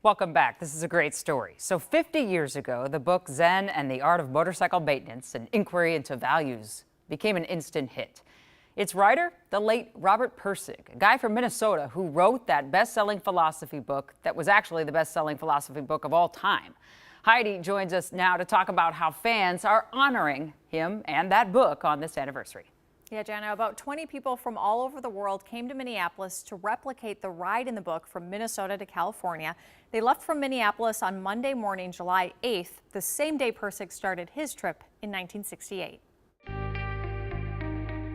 Welcome back. This is a great story. So 50 years ago, the book Zen and the Art of Motorcycle Maintenance, an inquiry into values, became an instant hit. Its writer, the late Robert Pirsig, a guy from Minnesota who wrote that best-selling philosophy book that was actually the best-selling philosophy book of all time. Heidi joins us now to talk about how fans are honoring him and that book on this anniversary. Yeah, Jana, about 20 people from all over the world came to Minneapolis to replicate the ride in the book from Minnesota to California. They left from Minneapolis on Monday morning, July 8th, the same day Pirsig started his trip in 1968.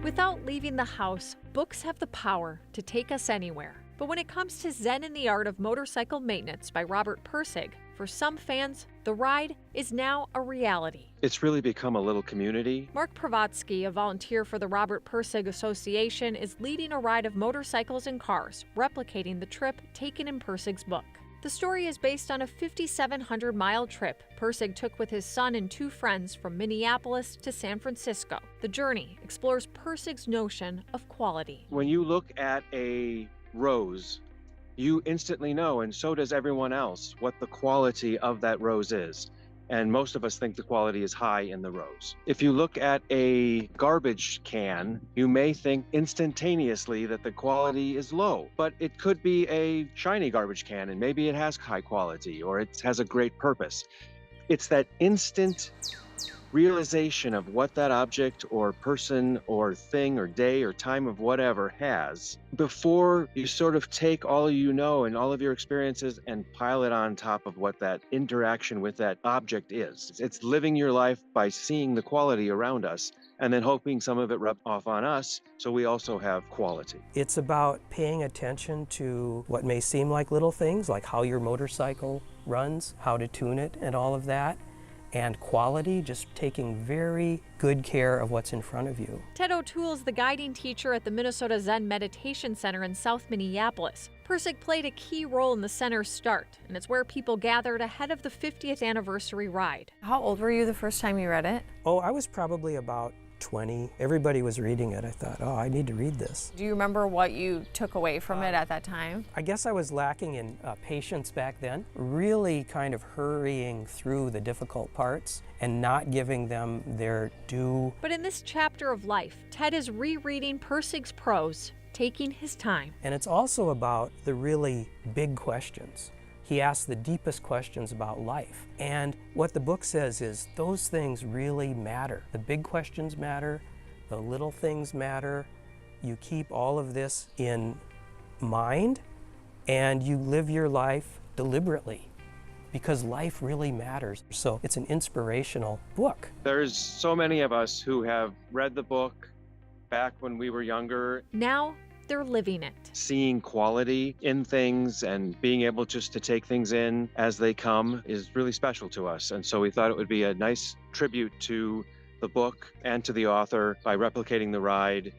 Without leaving the house, books have the power to take us anywhere. But when it comes to Zen and the Art of Motorcycle Maintenance by Robert Pirsig, for some fans, the ride is now a reality. It's really become a little community. Mark Pravatsky, a volunteer for the Robert Pirsig Association, is leading a ride of motorcycles and cars, replicating the trip taken in Pirsig's book. The story is based on a 5,700-mile trip Pirsig took with his son and two friends from Minneapolis to San Francisco. The journey explores Pirsig's notion of quality. When you look at a rose, you instantly know, and so does everyone else, what the quality of that rose is. And most of us think the quality is high in the rose. If you look at a garbage can, you may think instantaneously that the quality is low, but it could be a shiny garbage can and maybe it has high quality or it has a great purpose. It's that instant realization of what that object or person or thing or day or time of whatever has before you sort of take all you know and all of your experiences and pile it on top of what that interaction with that object is. It's living your life by seeing the quality around us and then hoping some of it rubs off on us so we also have quality. It's about paying attention to what may seem like little things, like how your motorcycle runs, how to tune it and all of that. And quality, just taking very good care of what's in front of you. Ted O'Toole is the guiding teacher at the Minnesota Zen Meditation Center in South Minneapolis. Pirsig played a key role in the center's start, and it's where people gathered ahead of the 50th anniversary ride. How old were you the first time you read it? Oh, I was probably about 20. Everybody was reading it. I thought, oh, I need to read this. Do you remember what you took away from it at that time? I guess I was lacking in patience back then, really kind of hurrying through the difficult parts and not giving them their due. But in this chapter of life, Ted is rereading Pirsig's prose, taking his time. And it's also about the really big questions. He asks the deepest questions about life. And what the book says is those things really matter. The big questions matter, the little things matter. You keep all of this in mind and you live your life deliberately because life really matters. So it's an inspirational book. There's so many of us who have read the book back when we were younger. Now, they're living it. Seeing quality in things and being able just to take things in as they come is really special to us. And so we thought it would be a nice tribute to the book and to the author by replicating the ride.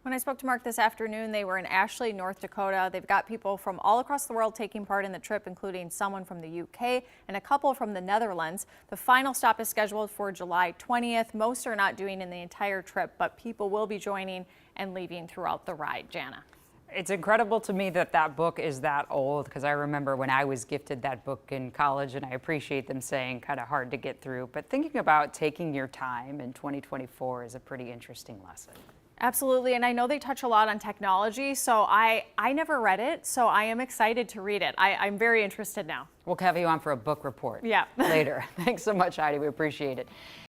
When I spoke to Mark this afternoon, they were in Ashley, North Dakota. They've got people from all across the world taking part in the trip, including someone from the UK and a couple from the Netherlands. The final stop is scheduled for July 20th. Most are not doing in the entire trip, but people will be joining and leaving throughout the ride. Jana. It's incredible to me that that book is that old, because I remember when I was gifted that book in college, and I appreciate them saying kind of hard to get through. But thinking about taking your time in 2024 is a pretty interesting lesson. Absolutely, and I know they touch a lot on technology, so I never read it, so I am excited to read it. I'm very interested now. We'll have you on for a book report Yeah. later. Thanks so much, Heidi. We appreciate it.